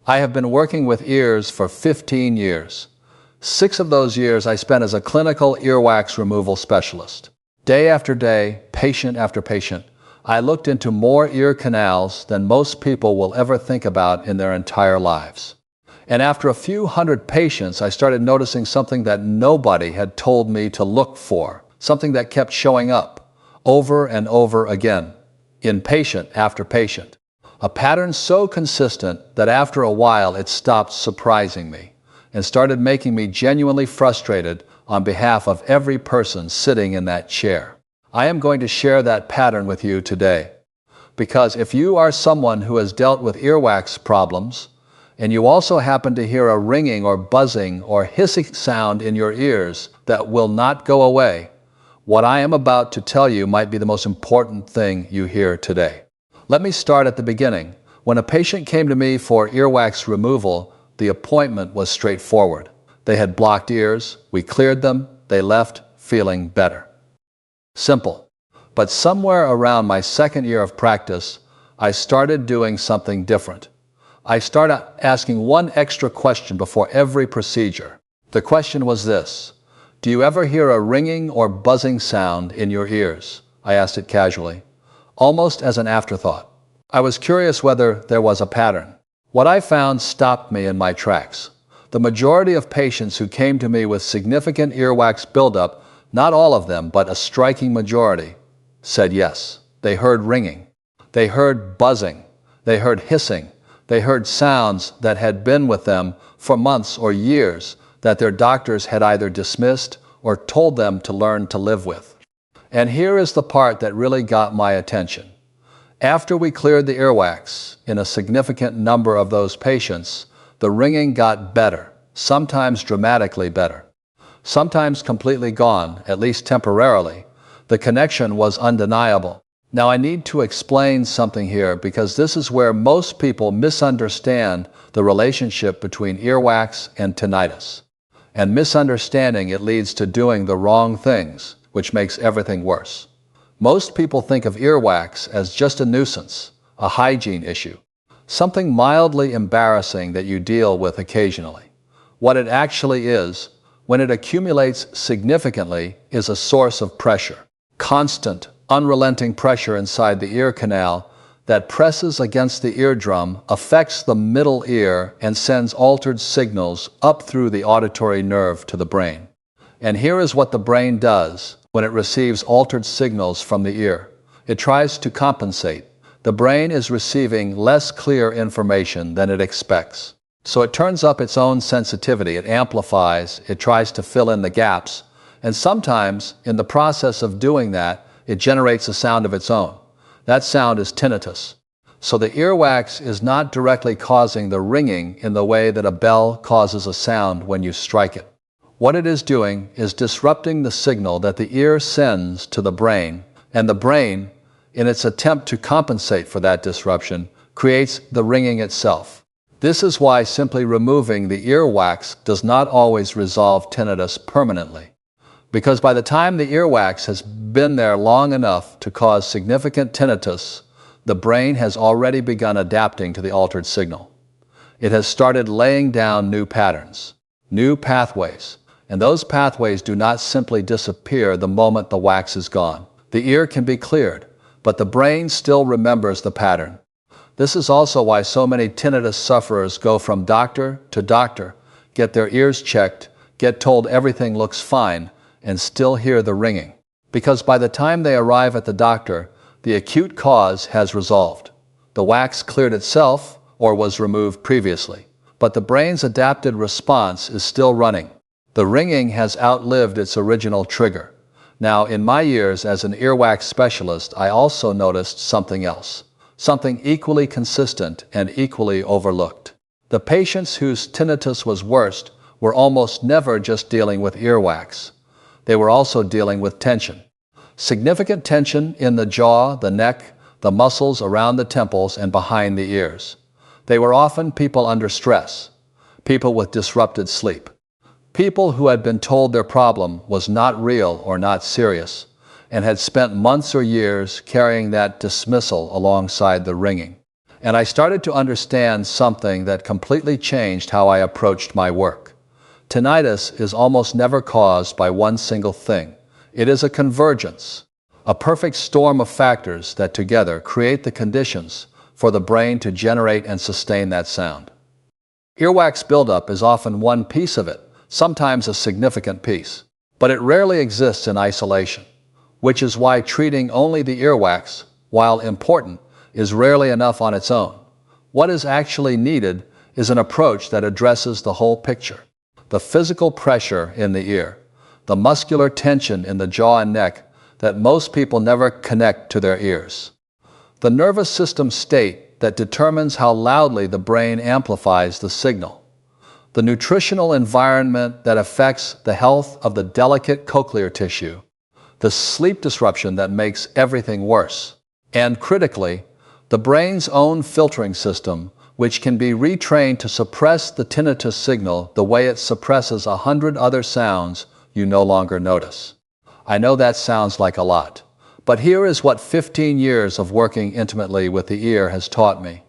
I have been working with ears for 15 years. 6 of those years I spent as a clinical earwax removal specialist. Day after day, patient after patient, I looked into more ear canals than most people will ever think about in their entire lives. And after a few hundred patients, I started noticing something that nobody had told me to look for, something that kept showing up over and over again, in patient after patient. A pattern so consistent that after a while it stopped surprising me and started making me genuinely frustrated on behalf of every person sitting in that chair. I am going to share that pattern with you today, because if you are someone who has dealt with earwax problems, and you also happen to hear a ringing or buzzing or hissing sound in your ears that will not go away, what I am about to tell you might be the most important thing you hear today. Let me start at the beginning. When a patient came to me for earwax removal, the appointment was straightforward. They had blocked ears, we cleared them, they left feeling better. Simple. But somewhere around my second year of practice, I started doing something different. I started asking one extra question before every procedure. The question was this: do you ever hear a ringing or buzzing sound in your ears? I asked it casually, almost as an afterthought. I was curious whether there was a pattern. What I found stopped me in my tracks. The majority of patients who came to me with significant earwax buildup, not all of them, but a striking majority, said yes. They heard ringing. They heard buzzing. They heard hissing. They heard sounds that had been with them for months or years that their doctors had either dismissed or told them to learn to live with. And here is the part that really got my attention. After we cleared the earwax, in a significant number of those patients, the ringing got better, sometimes dramatically better, sometimes completely gone, at least temporarily. The connection was undeniable. Now I need to explain something here, because this is where most people misunderstand the relationship between earwax and tinnitus. And misunderstanding it leads to doing the wrong things, which makes everything worse. Most people think of earwax as just a nuisance, a hygiene issue, something mildly embarrassing that you deal with occasionally. What it actually is, when it accumulates significantly, is a source of pressure. Constant, unrelenting pressure inside the ear canal that presses against the eardrum affects the middle ear and sends altered signals up through the auditory nerve to the brain. And here is what the brain does when it receives altered signals from the ear. It tries to compensate. The brain is receiving less clear information than it expects. So it turns up its own sensitivity, it amplifies, it tries to fill in the gaps, and sometimes, in the process of doing that, it generates a sound of its own. That sound is tinnitus. So the earwax is not directly causing the ringing in the way that a bell causes a sound when you strike it. What it is doing is disrupting the signal that the ear sends to the brain, and the brain, in its attempt to compensate for that disruption, creates the ringing itself. This is why simply removing the earwax does not always resolve tinnitus permanently. Because by the time the earwax has been there long enough to cause significant tinnitus, the brain has already begun adapting to the altered signal. It has started laying down new patterns, new pathways, and those pathways do not simply disappear the moment the wax is gone. The ear can be cleared, but the brain still remembers the pattern. This is also why so many tinnitus sufferers go from doctor to doctor, get their ears checked, get told everything looks fine, and still hear the ringing. Because by the time they arrive at the doctor, the acute cause has resolved. The wax cleared itself or was removed previously, but the brain's adapted response is still running. The ringing has outlived its original trigger. Now, in my years as an earwax specialist, I also noticed something else, something equally consistent and equally overlooked. The patients whose tinnitus was worst were almost never just dealing with earwax. They were also dealing with tension. Significant tension in the jaw, the neck, the muscles around the temples and behind the ears. They were often people under stress, people with disrupted sleep, people who had been told their problem was not real or not serious, and had spent months or years carrying that dismissal alongside the ringing. and I started to understand something that completely changed how I approached my work. Tinnitus is almost never caused by one single thing. It is a convergence, a perfect storm of factors that together create the conditions for the brain to generate and sustain that sound. Earwax buildup is often one piece of it, sometimes a significant piece, but it rarely exists in isolation, which is why treating only the earwax, while important, is rarely enough on its own. What is actually needed is an approach that addresses the whole picture. The physical pressure in the ear, the muscular tension in the jaw and neck that most people never connect to their ears, the nervous system state that determines how loudly the brain amplifies the signal, the nutritional environment that affects the health of the delicate cochlear tissue, the sleep disruption that makes everything worse, and critically, the brain's own filtering system, which can be retrained to suppress the tinnitus signal the way it suppresses 100 other sounds you no longer notice. I know that sounds like a lot, but here is what 15 years of working intimately with the ear has taught me.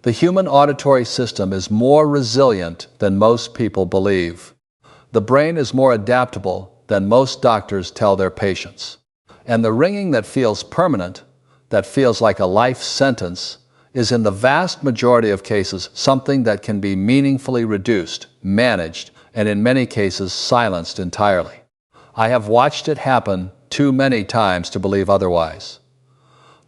The human auditory system is more resilient than most people believe. The brain is more adaptable than most doctors tell their patients. And the ringing that feels permanent, that feels like a life sentence, is in the vast majority of cases something that can be meaningfully reduced, managed, and in many cases silenced entirely. I have watched it happen too many times to believe otherwise.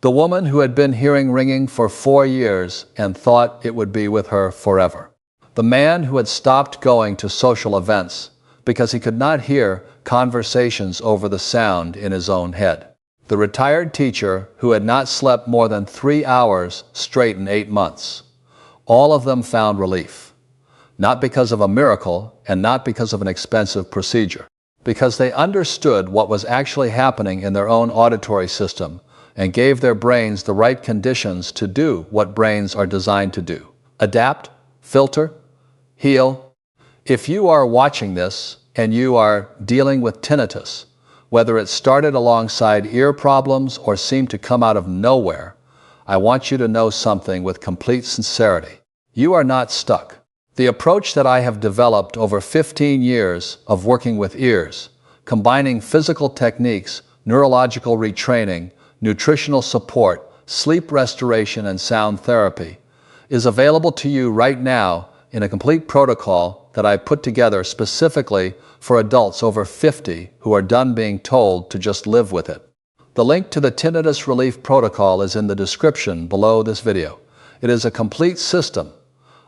The woman who had been hearing ringing for 4 years and thought it would be with her forever. The man who had stopped going to social events because he could not hear conversations over the sound in his own head. The retired teacher who had not slept more than 3 hours straight in 8 months. All of them found relief. Not because of a miracle and not because of an expensive procedure. Because they understood what was actually happening in their own auditory system and gave their brains the right conditions to do what brains are designed to do. Adapt, filter, heal. If you are watching this and you are dealing with tinnitus, whether it started alongside ear problems or seemed to come out of nowhere, I want you to know something with complete sincerity. You are not stuck. The approach that I have developed over 15 years of working with ears, combining physical techniques, neurological retraining, nutritional support, sleep restoration, and sound therapy, is available to you right now in a complete protocol that I put together specifically for adults over 50 who are done being told to just live with it. The link to the tinnitus relief protocol is in the description below this video. It is a complete system,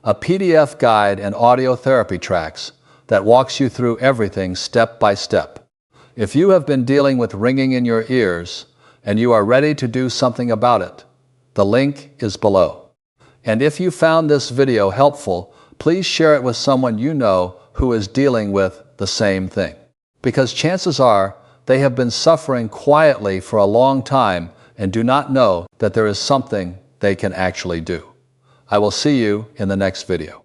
a PDF guide and audio therapy tracks that walks you through everything step by step. If you have been dealing with ringing in your ears and you are ready to do something about it, the link is below. And if you found this video helpful, please share it with someone you know who is dealing with the same thing. Because chances are they have been suffering quietly for a long time and do not know that there is something they can actually do. I will see you in the next video.